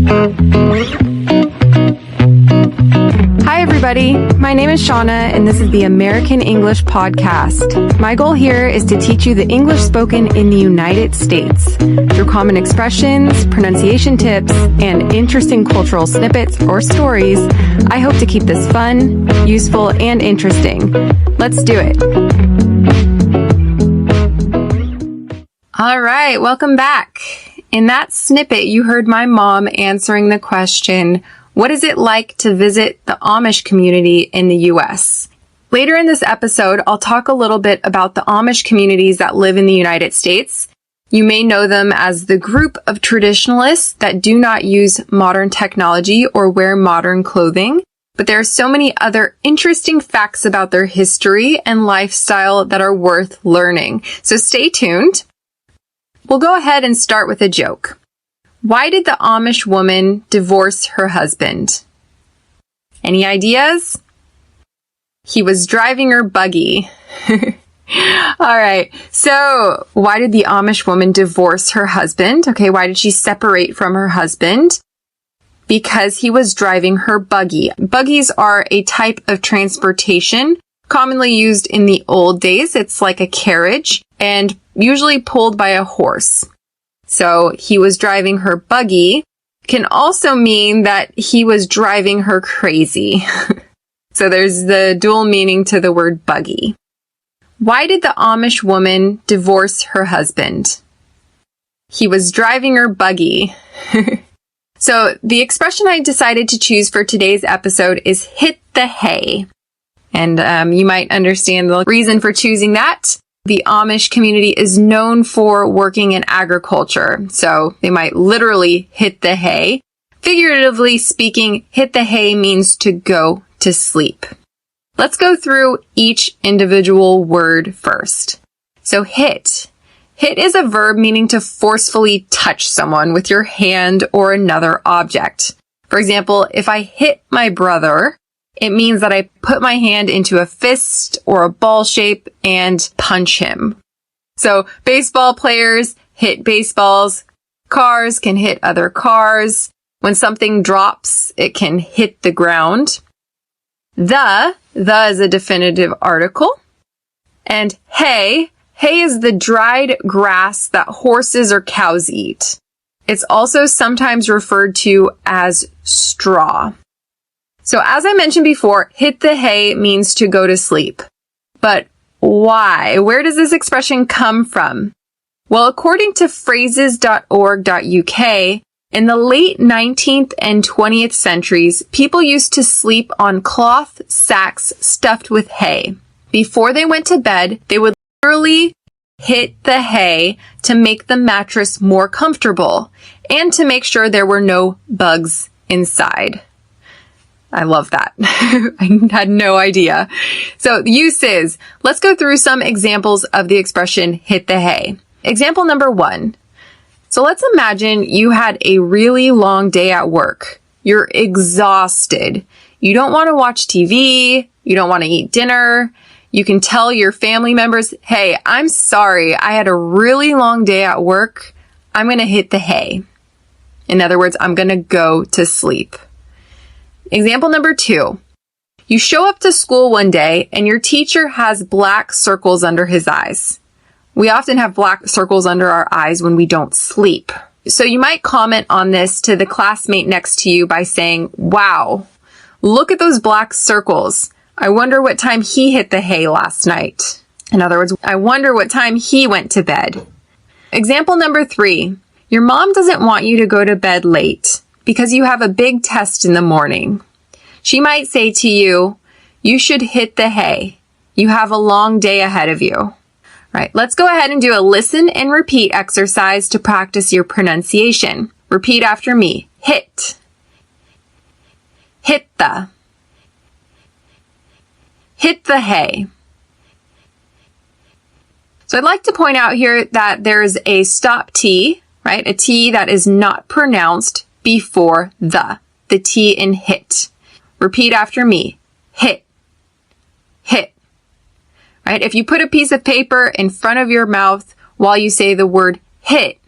Hi everybody, my name is Shauna and this is the American English Podcast. My goal here is to teach you the English spoken in the United States through common expressions, pronunciation tips, and interesting cultural snippets or stories. I hope to keep this fun, useful, and interesting. Let's do it. All right, welcome back. In that snippet, you heard my mom answering the question, what is it like to visit the Amish community in the U.S.? Later in this episode, I'll talk a little bit about the Amish communities that live in the United States. You may know them as the group of traditionalists that do not use modern technology or wear modern clothing, but there are so many other interesting facts about their history and lifestyle that are worth learning. So stay tuned. We'll go ahead and start with a joke. Why did the Amish woman divorce her husband? Any ideas? He was driving her buggy. All right. So why did the Amish woman divorce her husband? Okay. Why did she separate from her husband? Because he was driving her buggy. Buggies are a type of transportation commonly used in the old days. It's like a carriage and usually pulled by a horse. So he was driving her buggy can also mean that he was driving her crazy. So there's the dual meaning to the word buggy. Why did the Amish woman divorce her husband? He was driving her buggy. So the expression I decided to choose for today's episode is hit the hay. And you might understand the reason for choosing that. The Amish community is known for working in agriculture, so they might literally hit the hay. Figuratively speaking, hit the hay means to go to sleep. Let's go through each individual word first. So hit. Hit is a verb meaning to forcefully touch someone with your hand or another object. For example, if I hit my brother, it means that I put my hand into a fist or a ball shape and punch him. So baseball players hit baseballs. Cars can hit other cars. When something drops, it can hit the ground. The is a definitive article. And hay is the dried grass that horses or cows eat. It's also sometimes referred to as straw. So as I mentioned before, hit the hay means to go to sleep. But why? Where does this expression come from? Well, according to phrases.org.uk, in the late 19th and 20th centuries, people used to sleep on cloth sacks stuffed with hay. Before they went to bed, they would literally hit the hay to make the mattress more comfortable and to make sure there were no bugs inside. I love that. I had no idea. So the uses. Let's go through some examples of the expression hit the hay. Example number 1. So let's imagine you had a really long day at work. You're exhausted. You don't want to watch TV. You don't want to eat dinner. You can tell your family members, hey, I'm sorry. I had a really long day at work. I'm going to hit the hay. In other words, I'm going to go to sleep. Example number 2. You show up to school one day and your teacher has black circles under his eyes. We often have black circles under our eyes when we don't sleep. So you might comment on this to the classmate next to you by saying, wow, look at those black circles. I wonder what time he hit the hay last night. In other words, I wonder what time he went to bed. Example number 3. Your mom doesn't want you to go to bed late because you have a big test in the morning. She might say to you, you should hit the hay. You have a long day ahead of you. All right, let's go ahead and do a listen and repeat exercise to practice your pronunciation. Repeat after me. Hit. Hit the. Hit the hay. So I'd like to point out here that there's a stop T, right? A T that is not pronounced before the T in hit. Repeat after me. Hit. Hit. Right? If you put a piece of paper in front of your mouth while you say the word hit,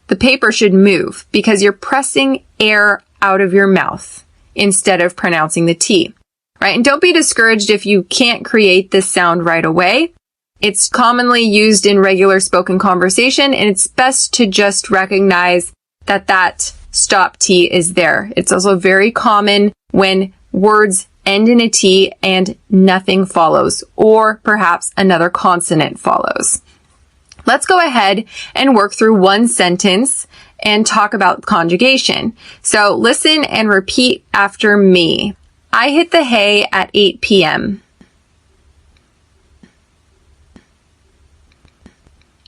the paper should move because you're pressing air out of your mouth instead of pronouncing the T, right? And don't be discouraged if you can't create this sound right away. It's commonly used in regular spoken conversation, and it's best to just recognize that that stop T is there. It's also very common when words end in a T and nothing follows, or perhaps another consonant follows. Let's go ahead and work through one sentence and talk about conjugation. So listen and repeat after me. I hit the hay at 8 p.m.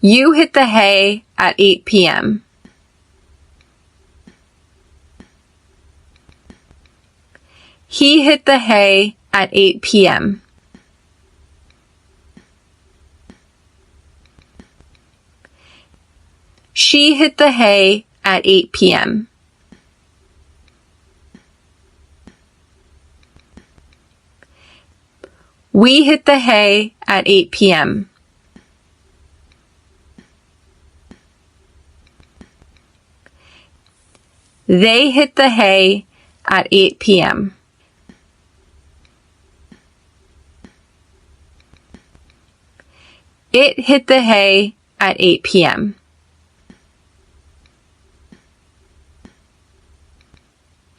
You hit the hay at 8 p.m. He hit the hay at 8 p.m. She hit the hay at 8 p.m. We hit the hay at 8 p.m. They hit the hay at 8 p.m. It hit the hay at 8 p.m.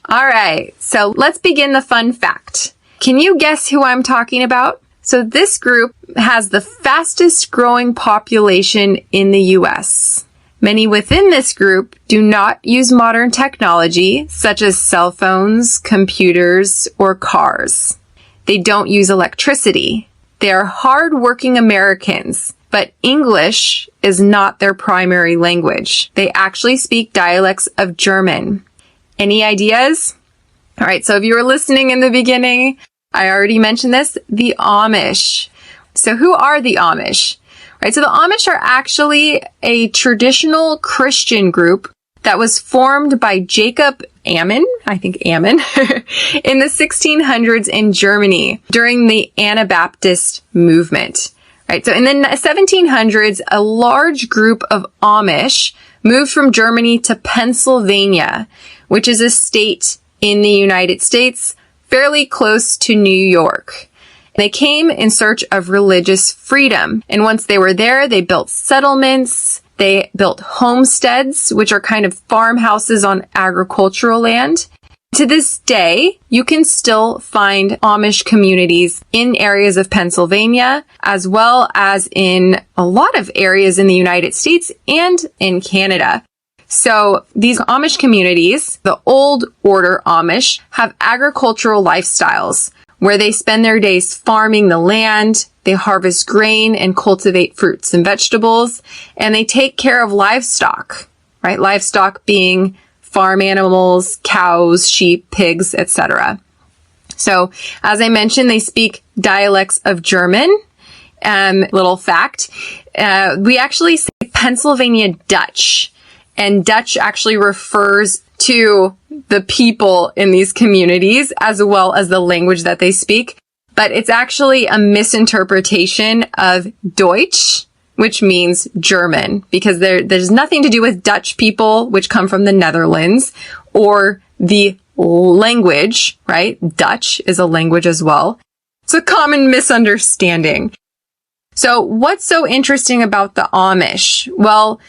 All right, so let's begin the fun fact. Can you guess who I'm talking about? So this group has the fastest growing population in the US. Many within this group do not use modern technology, such as cell phones, computers, or cars. They don't use electricity. They are hard-working Americans, but English is not their primary language. They actually speak dialects of German. Any ideas? All right, so if you were listening in the beginning, I already mentioned this, the Amish. So who are the Amish? Right, so the Amish are actually a traditional Christian group that was formed by Jacob Ammon, in the 1600s in Germany during the Anabaptist movement. Right, so in the 1700s, a large group of Amish moved from Germany to Pennsylvania, which is a state in the United States, fairly close to New York. They came in search of religious freedom. And once they were there, they built settlements, they built homesteads, which are kind of farmhouses on agricultural land. To this day, you can still find Amish communities in areas of Pennsylvania, as well as in a lot of areas in the United States and in Canada. So these Amish communities, the old order Amish, have agricultural lifestyles where they spend their days farming the land, they harvest grain and cultivate fruits and vegetables, and they take care of livestock, right? Livestock being farm animals, cows, sheep, pigs, etc. So, as I mentioned, they speak dialects of German. Little fact, we actually say Pennsylvania Dutch, and Dutch actually refers to the people in these communities as well as the language that they speak. But it's actually a misinterpretation of Deutsch, which means German, because there's nothing to do with Dutch people, which come from the Netherlands, or the language, right? Dutch is a language as well. It's a common misunderstanding. So what's so interesting about the Amish? Well,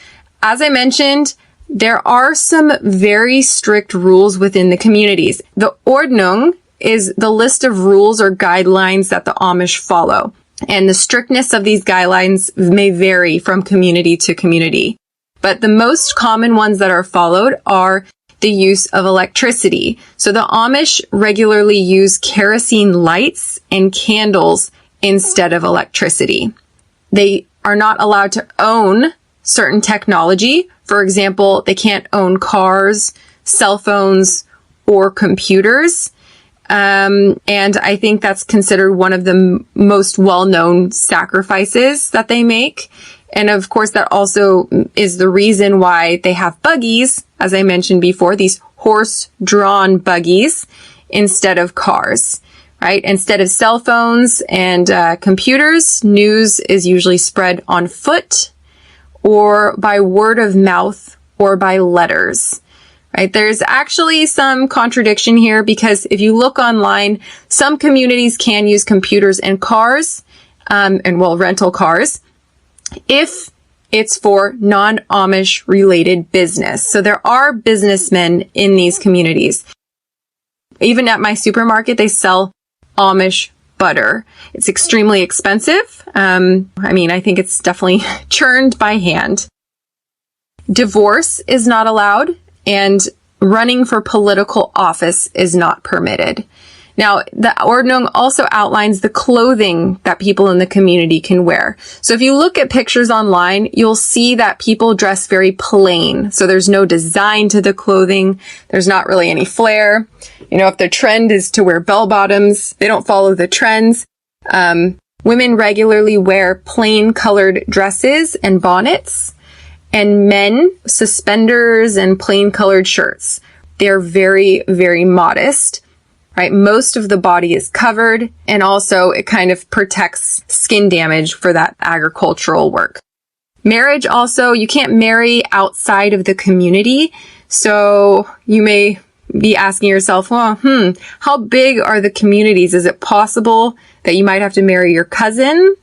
as I mentioned, there are some very strict rules within the communities. The Ordnung is the list of rules or guidelines that the Amish follow. And the strictness of these guidelines may vary from community to community. But the most common ones that are followed are the use of electricity. So the Amish regularly use kerosene lights and candles instead of electricity. They are not allowed to own certain technology. For example, they can't own cars, cell phones, or computers. And I think that's considered one of the most well-known sacrifices that they make. And of course, that also is the reason why they have buggies, as I mentioned before, these horse-drawn buggies instead of cars, right? Instead of cell phones and computers, news is usually spread on foot or by word of mouth or by letters. Right? There's actually some contradiction here because if you look online, some communities can use computers and cars, rental cars, if it's for non-Amish related business. So there are businessmen in these communities. Even at my supermarket, they sell Amish butter. It's extremely expensive. I think it's definitely churned by hand. Divorce is not allowed, and running for political office is not permitted. Now, the ordinance also outlines the clothing that people in the community can wear. So if you look at pictures online, you'll see that people dress very plain. So there's no design to the clothing. There's not really any flair. If the trend is to wear bell bottoms, they don't follow the trends. Women regularly wear plain colored dresses and bonnets, and men suspenders and plain colored shirts. They're very, very modest. Right? Most of the body is covered, and also it kind of protects skin damage for that agricultural work. Marriage also, you can't marry outside of the community. So you may be asking yourself, how big are the communities? Is it possible that you might have to marry your cousin?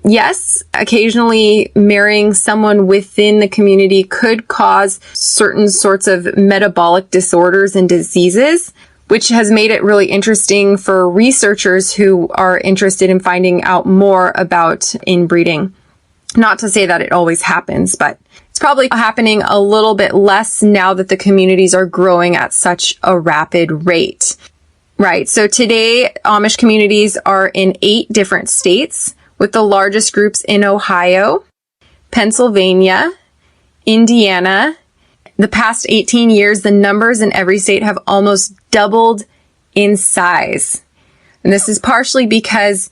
Yes, occasionally marrying someone within the community could cause certain sorts of metabolic disorders and diseases, which has made it really interesting for researchers who are interested in finding out more about inbreeding. Not to say that it always happens, but it's probably happening a little bit less now that the communities are growing at such a rapid rate. Right, so today Amish communities are in 8 different states, with the largest groups in Ohio, Pennsylvania, Indiana. The past 18 years, the numbers in every state have almost doubled in size. And this is partially because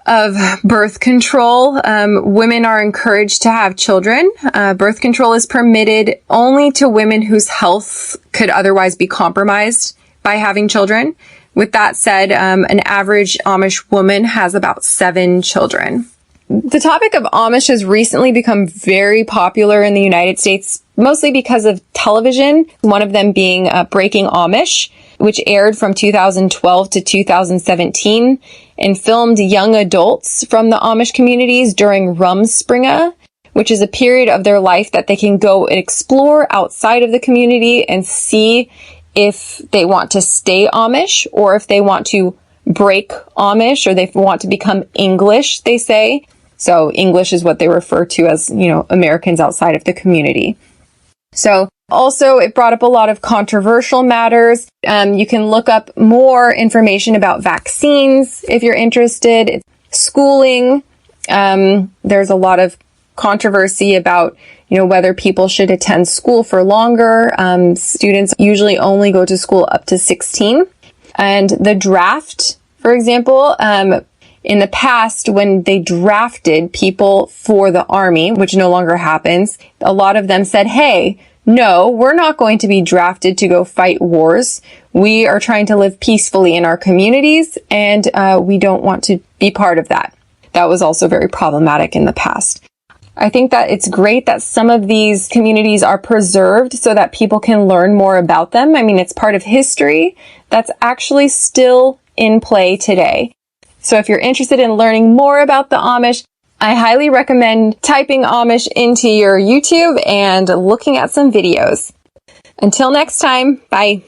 of birth control. Women are encouraged to have children. Birth control is permitted only to women whose health could otherwise be compromised by having children. With that said, an average Amish woman has about 7 children. The topic of Amish has recently become very popular in the United States, mostly because of television, one of them being Breaking Amish, which aired from 2012 to 2017 and filmed young adults from the Amish communities during Rumspringa, which is a period of their life that they can go and explore outside of the community and see if they want to stay Amish or if they want to break Amish or they want to become English, they say. So English is what they refer to as, Americans outside of the community. So also it brought up a lot of controversial matters. You can look up more information about vaccines if you're interested. Schooling. There's a lot of controversy about, whether people should attend school for longer. Students usually only go to school up to 16. And the draft, for example, in the past, when they drafted people for the army, which no longer happens, a lot of them said, hey, no, we're not going to be drafted to go fight wars. We are trying to live peacefully in our communities, and we don't want to be part of that. That was also very problematic in the past. I think that it's great that some of these communities are preserved so that people can learn more about them. It's part of history that's actually still in play today. So if you're interested in learning more about the Amish, I highly recommend typing Amish into your YouTube and looking at some videos. Until next time, bye.